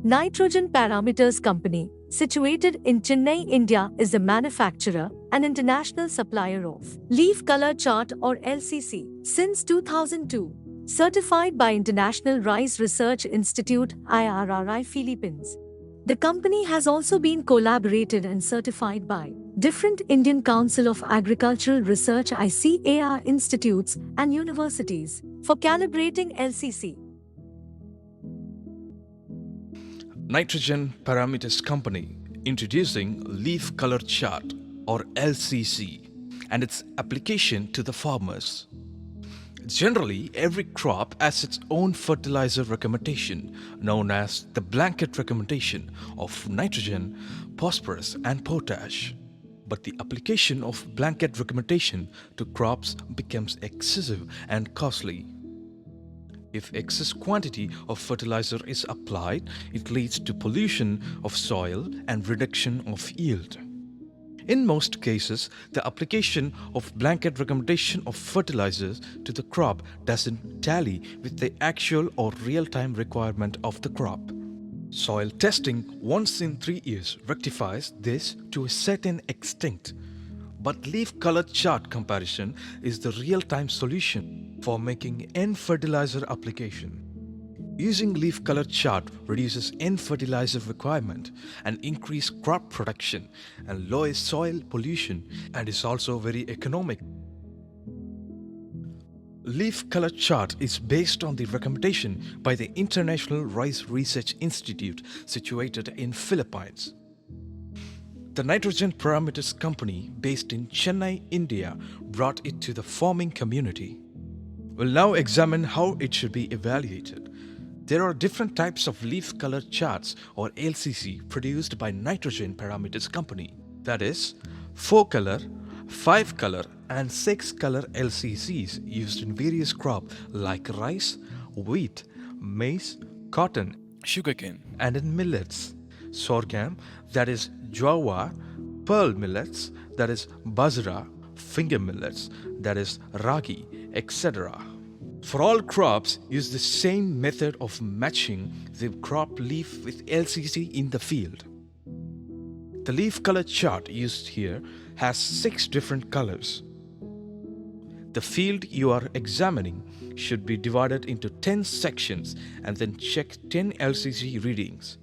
Nitrogen Parameters Company, situated in Chennai, India, is the manufacturer and international supplier of Leaf Color Chart or LCC since 2002. Certified by International Rice Research Institute IRRI Philippines. The company has also been collaborated and certified by different Indian Council of Agricultural Research ICAR institutes and universities for calibrating LCC. Nitrogen Parameters Company introducing Leaf Color Chart or LCC and its application to the farmers. Generally, every crop has its own fertilizer recommendation known as the blanket recommendation of nitrogen, phosphorus and potash. But the application of blanket recommendation to crops becomes excessive and costly. If excess quantity of fertilizer is applied, it leads to pollution of soil and reduction of yield. In most cases, the application of blanket recommendation of fertilizers to the crop doesn't tally with the actual or real-time requirement of the crop. Soil testing once in 3 years rectifies this to a certain extent. But leaf color chart comparison is the real-time solution for making N-fertilizer application. Using leaf color chart reduces N-fertilizer requirement and increase crop production and lowers soil pollution and is also very economic. Leaf color chart is based on the recommendation by the International Rice Research Institute situated in Philippines. The Nitrogen Parameters Company based in Chennai, India brought it to the farming community. We'll now examine how it should be evaluated. There are different types of leaf color charts or LCC produced by Nitrogen Parameters Company. That is, 4-color, 5-color and 6-color LCCs used in various crops like rice, wheat, maize, cotton, sugarcane and in millets. Sorghum, that is jowar, pearl millets, that is bajra, finger millets, that is ragi, etc. For all crops, use the same method of matching the crop leaf with LCC in the field. The leaf color chart used here has 6 different colors. The field you are examining should be divided into 10 sections and then check 10 LCC readings.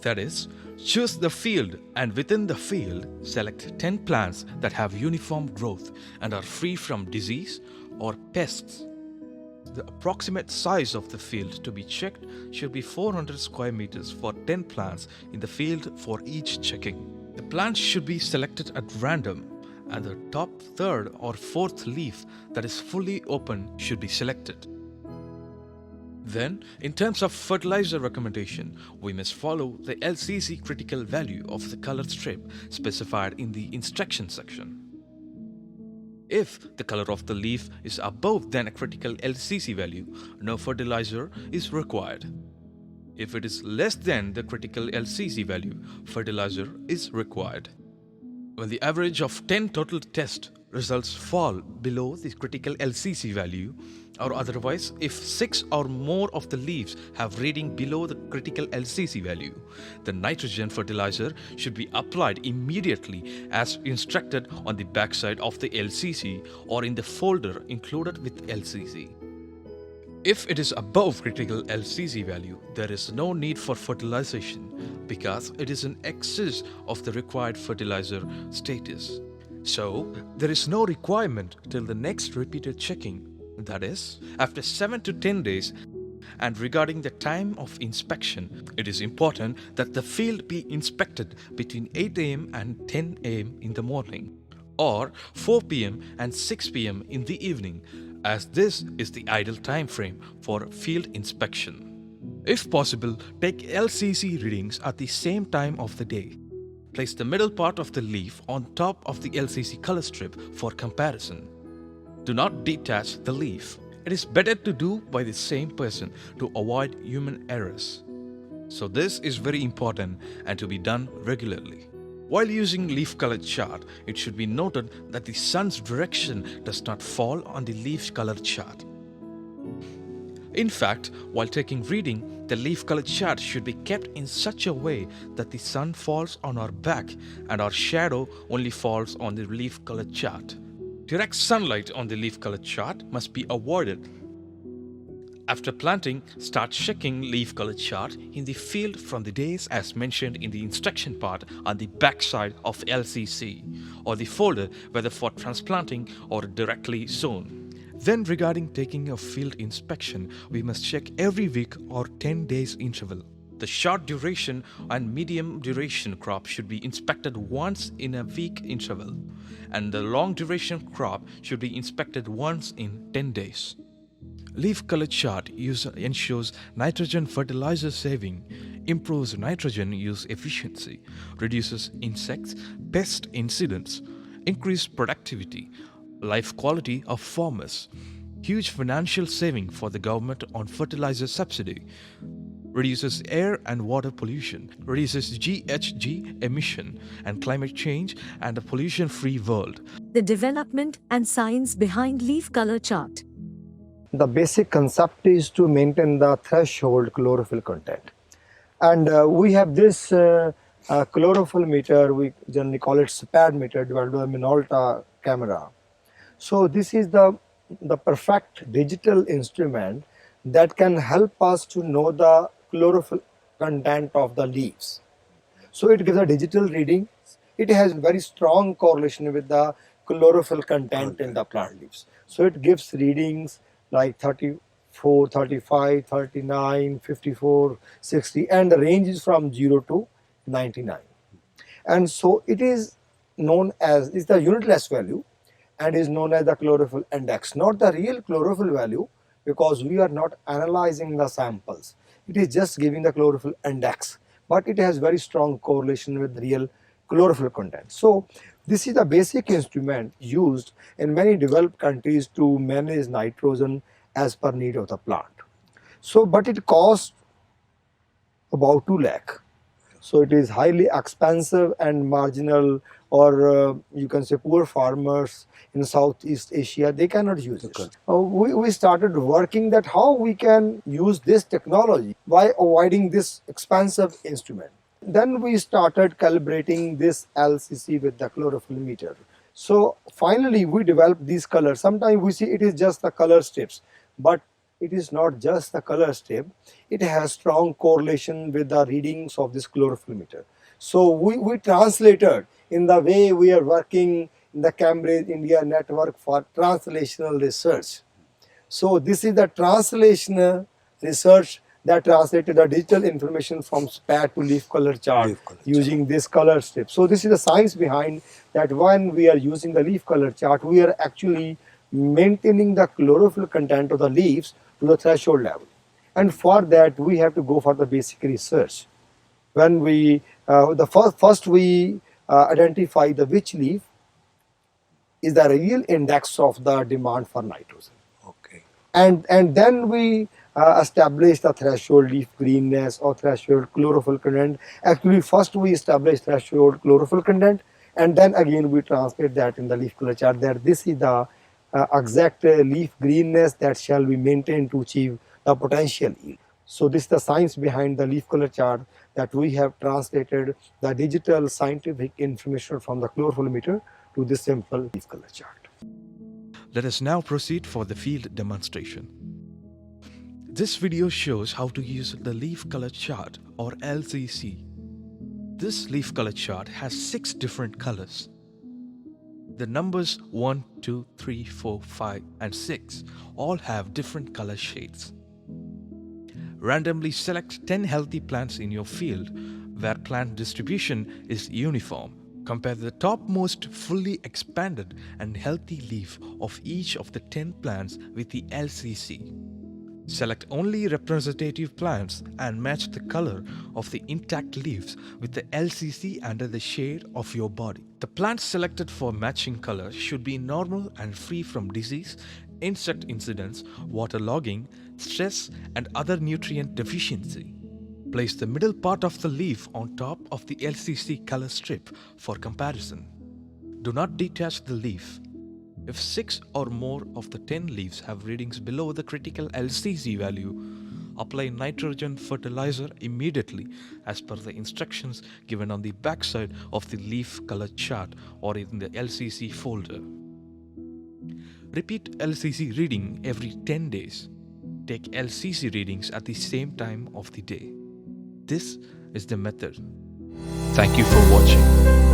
That is, choose the field and within the field select 10 plants that have uniform growth and are free from disease or pests. The approximate size of the field to be checked should be 400 square meters for 10 plants in the field for each checking. The plants should be selected at random and the top 3rd or 4th leaf that is fully open should be selected. Then, in terms of fertilizer recommendation, we must follow the LCC critical value of the colored strip specified in the instruction section. If the color of the leaf is above than a critical LCC value, no fertilizer is required. If it is less than the critical LCC value, fertilizer is required. When the average of 10 total test results fall below the critical LCC value, or otherwise if 6 or more of the leaves have reading below the critical LCC value, the nitrogen fertilizer should be applied immediately as instructed on the backside of the LCC or in the folder included with LCC. If it is above critical LCC value, there is no need for fertilization because it is in excess of the required fertilizer status. So, there is no requirement till the next repeated checking, that is, after 7 to 10 days. And regarding the time of inspection, it is important that the field be inspected between 8 am and 10 am in the morning, or 4 pm and 6 pm in the evening, as this is the ideal time frame for field inspection. If possible, take LCC readings at the same time of the day. Place the middle part of the leaf on top of the LCC color strip for comparison. Do not detach the leaf. It is better to do by the same person to avoid human errors. So this is very important and to be done regularly. While using leaf color chart, it should be noted that the sun's direction does not fall on the leaf color chart. In fact, while taking reading, the leaf color chart should be kept in such a way that the sun falls on our back and our shadow only falls on the leaf color chart. Direct sunlight on the leaf color chart must be avoided. After planting, start checking leaf color chart in the field from the days as mentioned in the instruction part on the back side of LCC or the folder, whether for transplanting or directly sown. Then regarding taking a field inspection, we must check every week or 10 days interval. The short duration and medium duration crop should be inspected once in a week interval, and the long duration crop should be inspected once in 10 days. Leaf color chart ensures nitrogen fertilizer saving, improves nitrogen use efficiency, reduces insects, pest incidents, increased productivity, life quality of farmers, huge financial saving for the government on fertilizer subsidy, reduces air and water pollution, reduces GHG emission and climate change, and a pollution-free world. The development and science behind leaf color chart. The basic concept is to maintain the threshold chlorophyll content. And we have this chlorophyll meter, we generally call it SPAD meter, developed by Minolta camera. So this is the perfect digital instrument that can help us to know the chlorophyll content of the leaves. So it gives a digital reading. It has very strong correlation with the chlorophyll content in the plant leaves. So it gives readings like 34, 35, 39, 54, 60, and the range is from 0 to 99. And so it is known as, is the unitless value and is known as the chlorophyll index, not the real chlorophyll value, because we are not analyzing the samples. It is just giving the chlorophyll index, but it has very strong correlation with real chlorophyll content. So this is the basic instrument used in many developed countries to manage nitrogen as per need of the plant. So, but it costs about 2 lakh. So it is highly expensive and marginal, or you can say poor farmers in Southeast Asia, they cannot use it. We started working that how we can use this technology by avoiding this expensive instrument. Then we started calibrating this LCC with the chlorophyll meter. So finally we developed these colors. Sometimes we see it is just the color strips, but it is not just the color strip. It has strong correlation with the readings of this chlorophyll meter. So we translated in the way we are working in the Cambridge India network for translational research. So this is the translational research that translated the digital information from SPAT to leaf color chart using this color strip. So this is the science behind that. When we are using the leaf color chart, we are actually maintaining the chlorophyll content of the leaves to the threshold level. And for that, we have to go for the basic research. When we, first we identify the which leaf is the real index of the demand for nitrogen. Okay. And then we establish the threshold leaf greenness or threshold chlorophyll content. Actually, first we establish threshold chlorophyll content, and then again we translate that in the leaf color chart that this is the exact leaf greenness that shall be maintained to achieve the potential yield. So this is the science behind the leaf color chart, that we have translated the digital scientific information from the chlorophyll meter to this simple leaf color chart. Let us now proceed for the field demonstration. This video shows how to use the leaf color chart or LCC. This leaf color chart has 6 different colors. The numbers 1, 2, 3, 4, 5 and 6 all have different color shades. Randomly select 10 healthy plants in your field where plant distribution is uniform. Compare the topmost fully expanded and healthy leaf of each of the 10 plants with the LCC. Select only representative plants and match the color of the intact leaves with the LCC under the shade of your body. The plants selected for matching color should be normal and free from disease, insect incidents, waterlogging, stress and other nutrient deficiency. Place the middle part of the leaf on top of the LCC color strip for comparison. Do not detach the leaf. If 6 or more of the 10 leaves have readings below the critical LCC value, apply nitrogen fertilizer immediately as per the instructions given on the backside of the leaf color chart or in the LCC folder. Repeat LCC reading every 10 days. Take LCC readings at the same time of the day. This is the method. Thank you for watching.